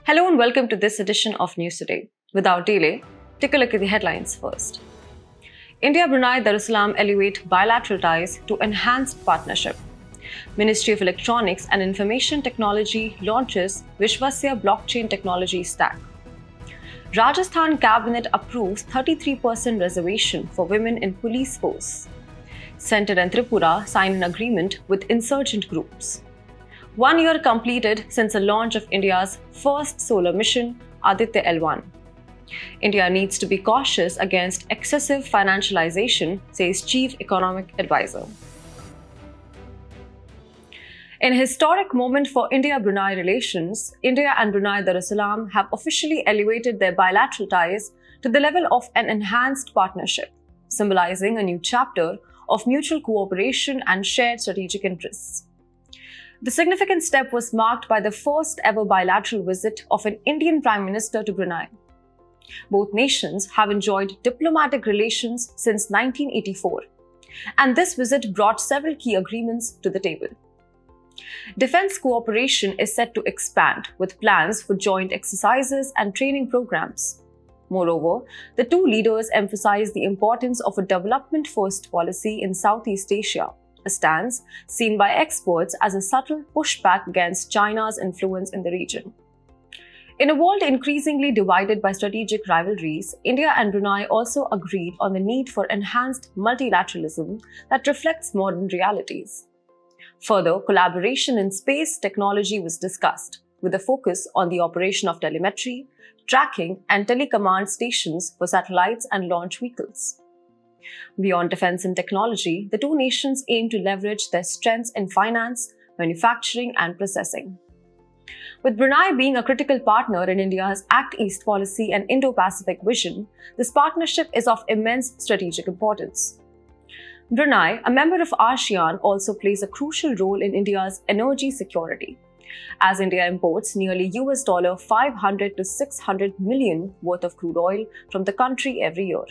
Hello and welcome to this edition of News Today. Without delay, take a look at the headlines first. India-Brunei Darussalam elevate bilateral ties to enhanced partnership. Ministry of Electronics and Information Technology launches Vishvasya-Blockchain technology stack. Rajasthan Cabinet approves 33% reservation for women in police force. Centre and Tripura sign an agreement with insurgent groups. 1 year completed since the launch of India's first solar mission, Aditya L1. India needs to be cautious against excessive financialisation, says Chief Economic Advisor. In a historic moment for India-Brunei relations, India and Brunei Darussalam have officially elevated their bilateral ties to the level of an enhanced partnership, symbolizing a new chapter of mutual cooperation and shared strategic interests. The significant step was marked by the first ever bilateral visit of an Indian Prime Minister to Brunei. Both nations have enjoyed diplomatic relations since 1984, and this visit brought several key agreements to the table. Defense cooperation is set to expand with plans for joint exercises and training programs. Moreover, the two leaders emphasized the importance of a development-first policy in Southeast Asia, a stance seen by experts as a subtle pushback against China's influence in the region. In a world increasingly divided by strategic rivalries, India and Brunei also agreed on the need for enhanced multilateralism that reflects modern realities. Further, collaboration in space technology was discussed, with a focus on the operation of telemetry, tracking, and telecommand stations for satellites and launch vehicles. Beyond defense and technology, the two nations aim to leverage their strengths in finance, manufacturing, and processing. With Brunei being a critical partner in India's Act East policy and Indo-Pacific vision, this partnership is of immense strategic importance. Brunei, a member of ASEAN, also plays a crucial role in India's energy security, as India imports nearly $500 to $600 million worth of crude oil from the country every year.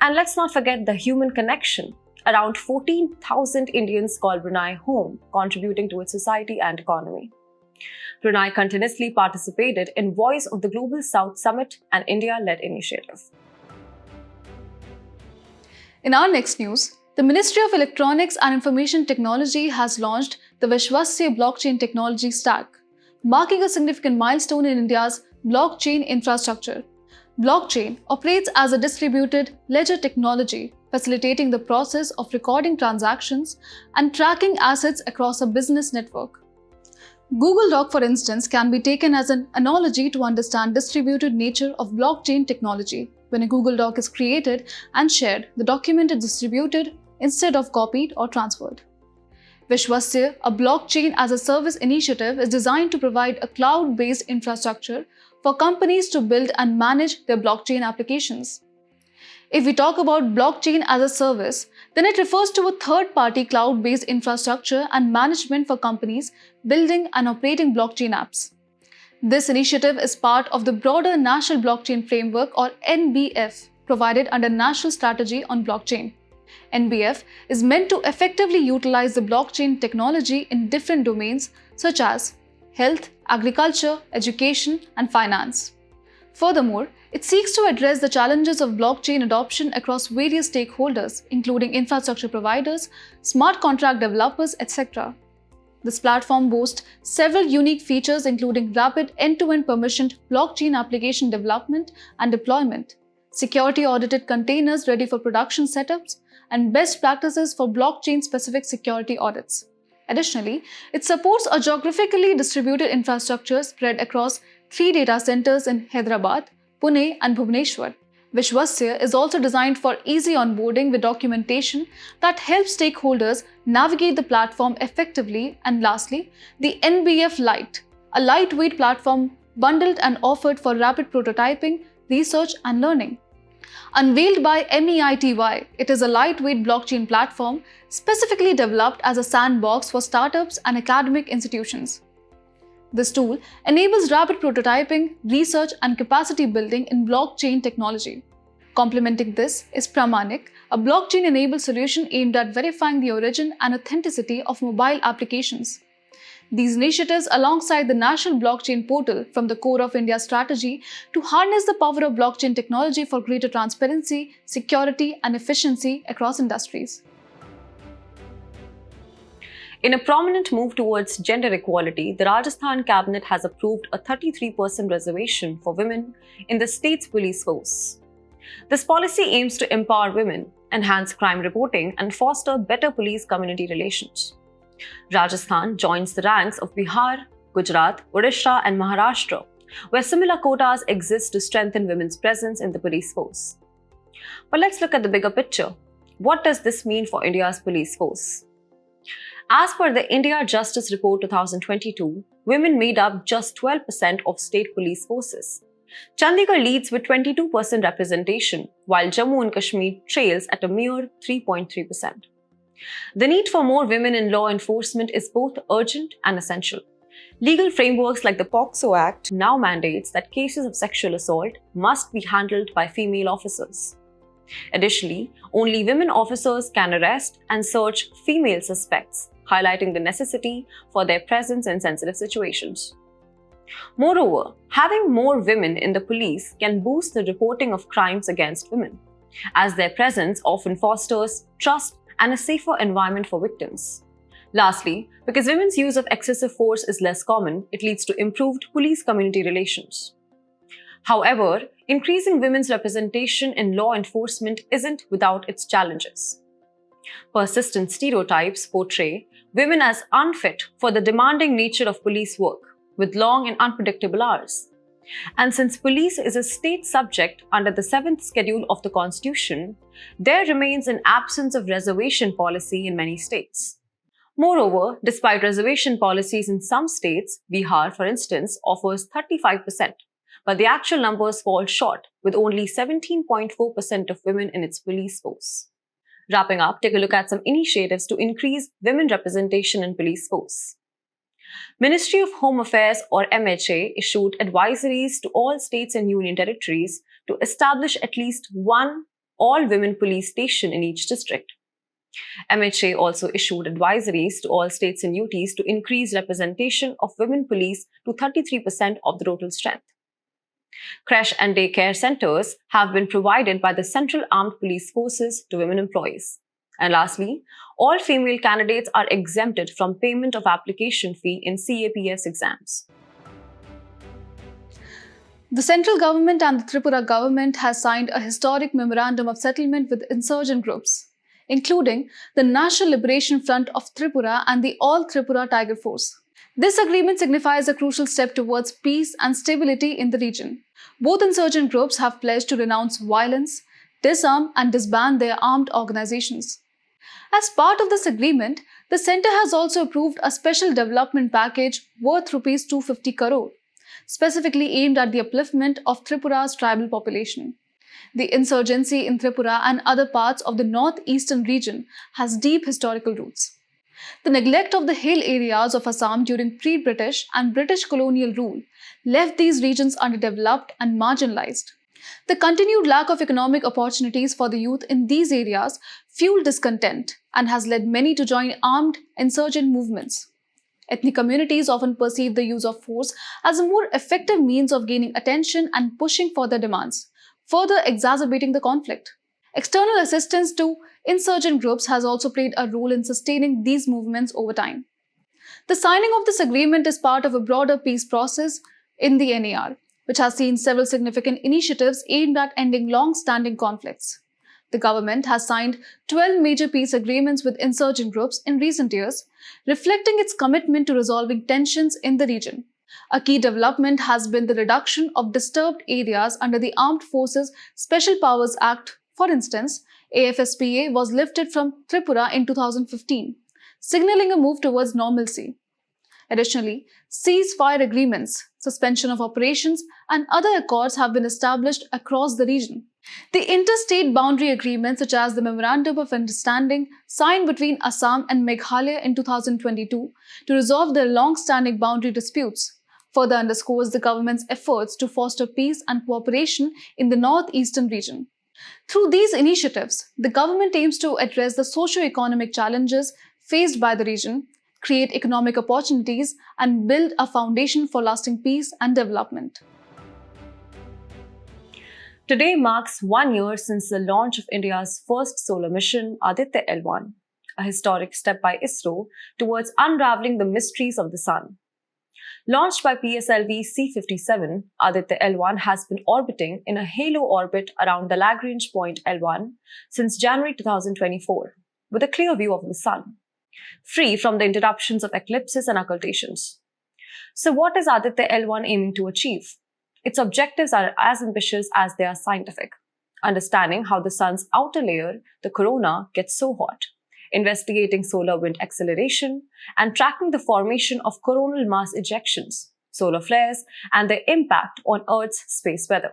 And let's not forget the human connection. Around 14,000 Indians call Brunei home, contributing to its society and economy. Brunei continuously participated in Voice of the Global South Summit, an India-led initiative. In our next news, the Ministry of Electronics and Information Technology has launched the Vishvasya-Blockchain technology stack, marking a significant milestone in India's blockchain infrastructure. Blockchain operates as a distributed ledger technology, facilitating the process of recording transactions and tracking assets across a business network. Google Doc, for instance, can be taken as an analogy to understand distributed nature of blockchain technology. When a Google Doc is created and shared, the document is distributed instead of copied or transferred. Vishvasya, a blockchain as a service initiative, is designed to provide a cloud-based infrastructure for companies to build and manage their blockchain applications. If we talk about blockchain as a service, then it refers to a third-party cloud-based infrastructure and management for companies building and operating blockchain apps. This initiative is part of the broader National Blockchain Framework, or NBF, provided under National Strategy on Blockchain. NBF is meant to effectively utilize the blockchain technology in different domains such as health, agriculture, education, and finance. Furthermore, it seeks to address the challenges of blockchain adoption across various stakeholders, including infrastructure providers, smart contract developers, etc. This platform boasts several unique features, including rapid end-to-end permissioned blockchain application development and deployment, security audited containers ready for production setups, and best practices for blockchain-specific security audits. Additionally, it supports a geographically distributed infrastructure spread across 3 data centers in Hyderabad, Pune, and Bhubaneswar. Vishvasya is also designed for easy onboarding with documentation that helps stakeholders navigate the platform effectively. And lastly, the NBF Lite, a lightweight platform bundled and offered for rapid prototyping, research, and learning. Unveiled by MEITY, it is a lightweight blockchain platform specifically developed as a sandbox for startups and academic institutions. This tool enables rapid prototyping, research, and capacity building in blockchain technology. Complementing this is Pramanik, a blockchain-enabled solution aimed at verifying the origin and authenticity of mobile applications. These initiatives, alongside the National Blockchain Portal, form the core of India's strategy to harness the power of blockchain technology for greater transparency, security, and efficiency across industries. In a prominent move towards gender equality, the Rajasthan cabinet has approved a 33% reservation for women in the state's police force. This policy aims to empower women, enhance crime reporting, and foster better police-community relations. Rajasthan joins the ranks of Bihar, Gujarat, Odisha, and Maharashtra, where similar quotas exist to strengthen women's presence in the police force. But let's look at the bigger picture. What does this mean for India's police force? As per the India Justice Report 2022, women made up just 12% of state police forces. Chandigarh leads with 22% representation, while Jammu and Kashmir trails at a mere 3.3%. The need for more women in law enforcement is both urgent and essential. Legal frameworks like the POCSO Act now mandates that cases of sexual assault must be handled by female officers. Additionally, only women officers can arrest and search female suspects, highlighting the necessity for their presence in sensitive situations. Moreover, having more women in the police can boost the reporting of crimes against women, as their presence often fosters trust and a safer environment for victims. Lastly, because women's use of excessive force is less common, it leads to improved police-community relations. However, increasing women's representation in law enforcement isn't without its challenges. Persistent stereotypes portray women as unfit for the demanding nature of police work, with long and unpredictable hours. And since police is a state subject under the 7th schedule of the Constitution, there remains an absence of reservation policy in many states. Moreover, despite reservation policies in some states, Bihar, for instance, offers 35%, but the actual numbers fall short, with only 17.4% of women in its police force. Wrapping up, take a look at some initiatives to increase women representation in police force. Ministry of Home Affairs or MHA issued advisories to all states and union territories to establish at least one all-women police station in each district. MHA also issued advisories to all states and UTs to increase representation of women police to 33% of the total strength. Creche and daycare centers have been provided by the Central Armed Police Forces to women employees. And lastly, all female candidates are exempted from payment of application fee in CAPS exams. The central government and the Tripura government has signed a historic memorandum of settlement with insurgent groups, including the National Liberation Front of Tripura and the All Tripura Tiger Force. This agreement signifies a crucial step towards peace and stability in the region. Both insurgent groups have pledged to renounce violence, disarm and disband their armed organizations. As part of this agreement, the centre has also approved a special development package worth Rs 250 crore, specifically aimed at the upliftment of Tripura's tribal population. The insurgency in Tripura and other parts of the northeastern region has deep historical roots. The neglect of the hill areas of Assam during pre-British and British colonial rule left these regions underdeveloped and marginalized. The continued lack of economic opportunities for the youth in these areas fueled discontent and has led many to join armed insurgent movements. Ethnic communities often perceive the use of force as a more effective means of gaining attention and pushing for their demands, further exacerbating the conflict. External assistance to insurgent groups has also played a role in sustaining these movements over time. The signing of this agreement is part of a broader peace process in the NAR, which has seen several significant initiatives aimed at ending long-standing conflicts. The government has signed 12 major peace agreements with insurgent groups in recent years, reflecting its commitment to resolving tensions in the region. A key development has been the reduction of disturbed areas under the Armed Forces Special Powers Act. For instance, AFSPA was lifted from Tripura in 2015, signaling a move towards normalcy. Additionally, ceasefire agreements, suspension of operations, and other accords have been established across the region. The interstate boundary agreements, such as the Memorandum of Understanding signed between Assam and Meghalaya in 2022 to resolve their long-standing boundary disputes, further underscores the government's efforts to foster peace and cooperation in the northeastern region. Through these initiatives, the government aims to address the socio-economic challenges faced by the region, create economic opportunities, and build a foundation for lasting peace and development. Today marks 1 year since the launch of India's first solar mission, Aditya L1, a historic step by ISRO towards unraveling the mysteries of the sun. Launched by PSLV C-57, Aditya L1 has been orbiting in a halo orbit around the Lagrange point L1 since January 2024, with a clear view of the sun, free from the interruptions of eclipses and occultations. So what is Aditya L1 aiming to achieve? Its objectives are as ambitious as they are scientific. Understanding how the sun's outer layer, the corona, gets so hot, investigating solar wind acceleration, and tracking the formation of coronal mass ejections, solar flares, and their impact on Earth's space weather.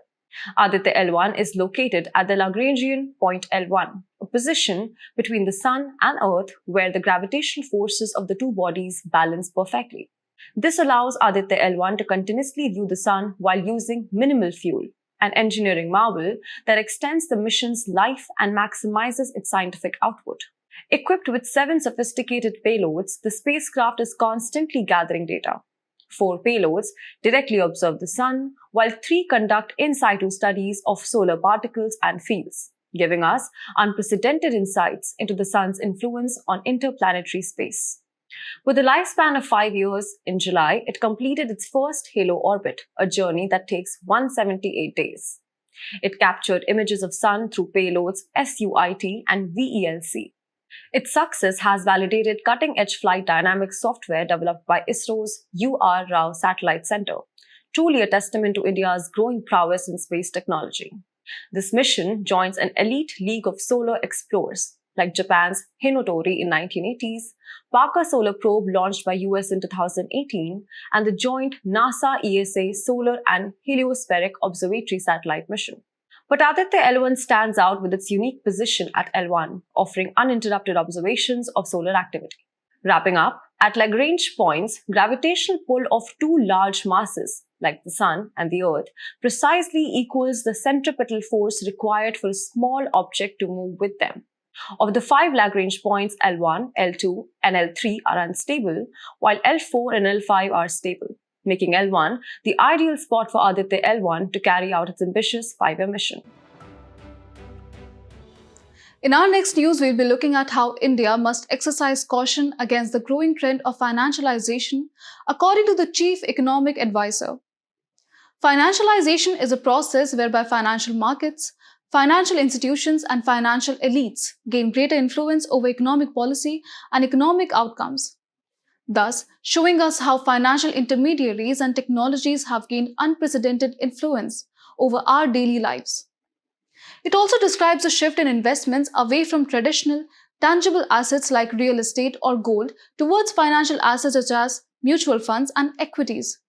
Aditya L1 is located at the Lagrangian point L1, a position between the Sun and Earth where the gravitational forces of the two bodies balance perfectly. This allows Aditya L1 to continuously view the Sun while using minimal fuel, an engineering marvel that extends the mission's life and maximizes its scientific output. Equipped with 7 sophisticated payloads, the spacecraft is constantly gathering data. 4 payloads directly observe the Sun, while 3 conduct in situ studies of solar particles and fields, giving us unprecedented insights into the Sun's influence on interplanetary space. With a lifespan of 5 years, in July, it completed its first halo orbit, a journey that takes 178 days. It captured images of Sun through payloads SUIT and VELC. Its success has validated cutting-edge flight dynamics software developed by ISRO's U.R. Rao Satellite Center, truly a testament to India's growing prowess in space technology. This mission joins an elite league of solar explorers, like Japan's Hinotori in 1980s, Parker Solar Probe launched by US in 2018, and the joint NASA-ESA Solar and Heliospheric Observatory Satellite mission. But Aditya L1 stands out with its unique position at L1, offering uninterrupted observations of solar activity. Wrapping up, at Lagrange points, gravitational pull of 2 large masses, like the Sun and the Earth, precisely equals the centripetal force required for a small object to move with them. Of the 5 Lagrange points, L1, L2, and L3 are unstable, while L4 and L5 are stable, making L1 the ideal spot for Aditya L1 to carry out its ambitious 5-year mission. In our next news, we'll be looking at how India must exercise caution against the growing trend of financialization, according to the Chief Economic Advisor. Financialization is a process whereby financial markets, financial institutions, and financial elites gain greater influence over economic policy and economic outcomes, thus showing us how financial intermediaries and technologies have gained unprecedented influence over our daily lives. It also describes a shift in investments away from traditional, tangible assets like real estate or gold towards financial assets such as mutual funds and equities.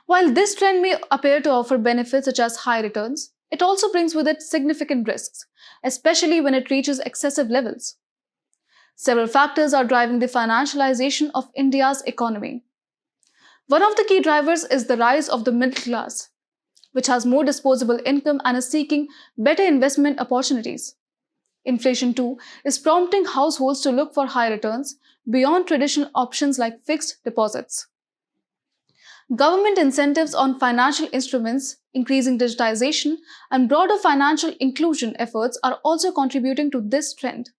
While this trend may appear to offer benefits such as high returns, it also brings with it significant risks, especially when it reaches excessive levels. Several factors are driving the financialization of India's economy. One of the key drivers is the rise of the middle class, which has more disposable income and is seeking better investment opportunities. Inflation, too, is prompting households to look for high returns beyond traditional options like fixed deposits. Government incentives on financial instruments, increasing digitization, and broader financial inclusion efforts are also contributing to this trend.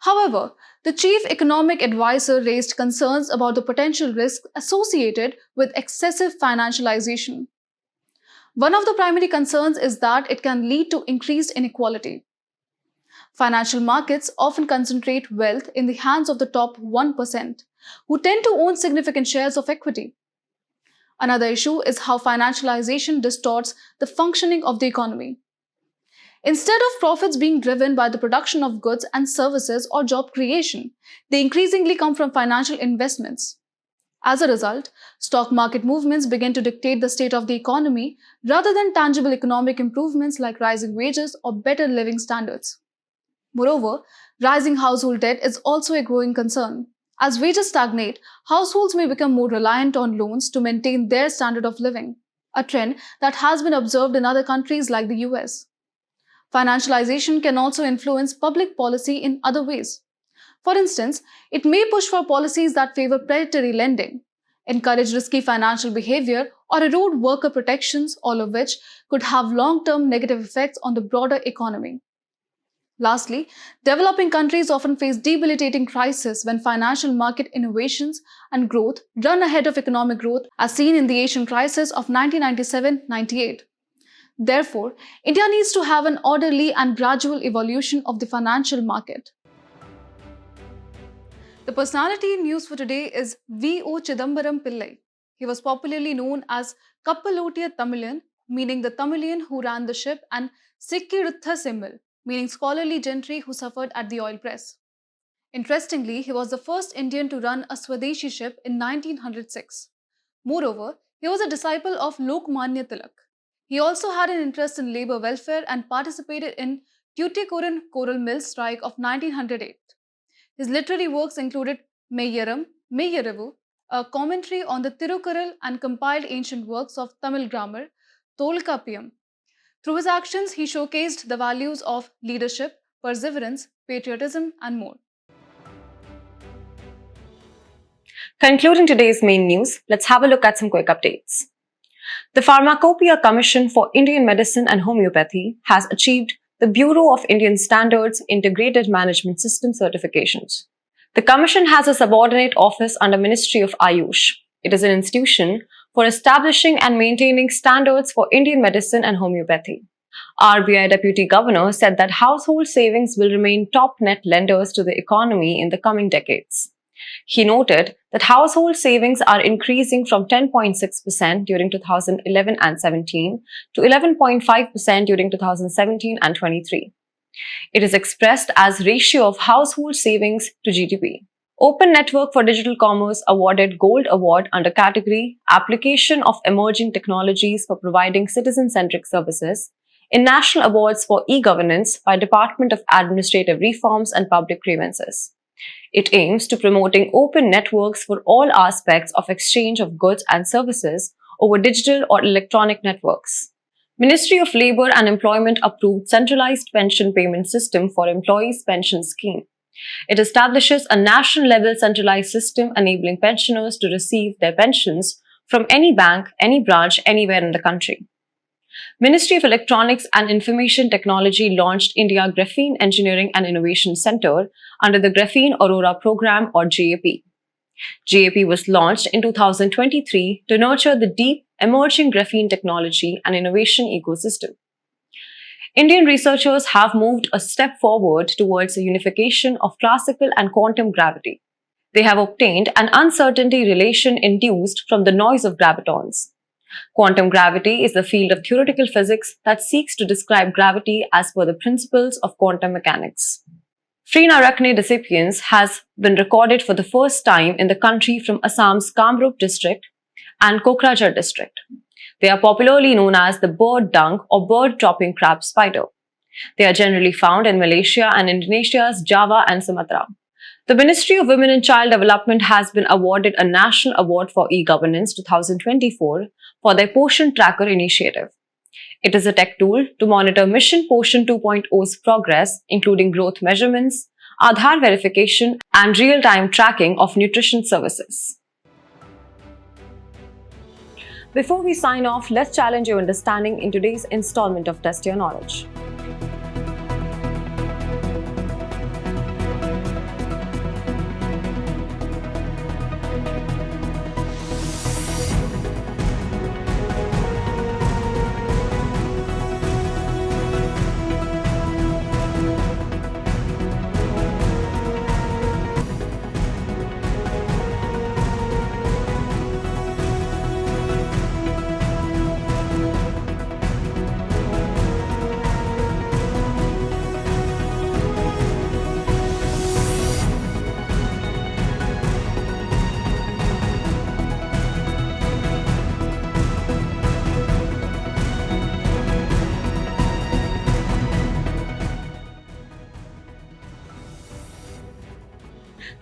However, the Chief Economic Advisor raised concerns about the potential risks associated with excessive financialization. One of the primary concerns is that it can lead to increased inequality. Financial markets often concentrate wealth in the hands of the top 1%, who tend to own significant shares of equity. Another issue is how financialization distorts the functioning of the economy. Instead of profits being driven by the production of goods and services or job creation, they increasingly come from financial investments. As a result, stock market movements begin to dictate the state of the economy rather than tangible economic improvements like rising wages or better living standards. Moreover, rising household debt is also a growing concern. As wages stagnate, households may become more reliant on loans to maintain their standard of living, a trend that has been observed in other countries like the US. Financialization can also influence public policy in other ways. For instance, it may push for policies that favor predatory lending, encourage risky financial behavior, or erode worker protections, all of which could have long-term negative effects on the broader economy. Lastly, developing countries often face debilitating crises when financial market innovations and growth run ahead of economic growth, as seen in the Asian crisis of 1997-98. Therefore, India needs to have an orderly and gradual evolution of the financial market. The personality in news for today is V.O. Chidambaram Pillai. He was popularly known as Kappalotiya Tamilan, meaning the Tamilian who ran the ship, and Sikkiruttha Simmal, meaning scholarly gentry who suffered at the oil press. Interestingly, he was the first Indian to run a Swadeshi ship in 1906. Moreover, he was a disciple of Lokmanya Tilak. He also had an interest in labor welfare and participated in Tuticorin coral mill strike of 1908. His literary works included Meyyaram, Meyyaravu, a commentary on the Tirukural, and compiled ancient works of Tamil grammar, Tolkappiyam. Through his actions, he showcased the values of leadership, perseverance, patriotism, and more. Concluding today's main news, let's have a look at some quick updates. The Pharmacopoeia Commission for Indian Medicine and Homeopathy has achieved the Bureau of Indian Standards Integrated Management System certifications. The Commission has a subordinate office under Ministry of Ayush. It is an institution for establishing and maintaining standards for Indian medicine and homeopathy. RBI Deputy Governor said that household savings will remain top net lenders to the economy in the coming decades. He noted that household savings are increasing from 10.6% during 2011 and 17 to 11.5% during 2017 and 23. It is expressed as ratio of household savings to GDP. Open Network for Digital Commerce awarded Gold Award under category Application of Emerging Technologies for Providing Citizen-Centric Services in National Awards for E-Governance by Department of Administrative Reforms and Public Grievances. It aims to promoting open networks for all aspects of exchange of goods and services over digital or electronic networks. Ministry of Labour and Employment approved Centralized Pension Payment System for Employees' Pension Scheme. It establishes a national-level centralized system enabling pensioners to receive their pensions from any bank, any branch, anywhere in the country. Ministry of Electronics and Information Technology launched India Graphene Engineering and Innovation Centre under the Graphene Aurora Programme or GAP. GAP was launched in 2023 to nurture the deep, emerging graphene technology and innovation ecosystem. Indian researchers have moved a step forward towards the unification of classical and quantum gravity. They have obtained an uncertainty relation induced from the noise of gravitons. Quantum gravity is the field of theoretical physics that seeks to describe gravity as per the principles of quantum mechanics. Free Narakne decipience has been recorded for the first time in the country from Assam's Kamrup district and Kokrajhar district. They are popularly known as the bird dung or bird-dropping crab spider. They are generally found in Malaysia and Indonesia's Java and Sumatra. The Ministry of Women and Child Development has been awarded a National Award for E-Governance 2024 for their Poshan Tracker initiative. It is a tech tool to monitor Mission Poshan 2.0's progress, including growth measurements, Aadhaar verification, and real-time tracking of nutrition services. Before we sign off, let's challenge your understanding in today's installment of Test Your Knowledge.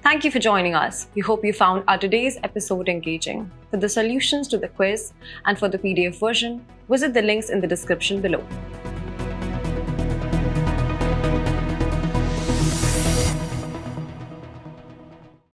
Thank you for joining us. We hope you found our today's episode engaging. For the solutions to the quiz and for the PDF version, visit the links in the description below.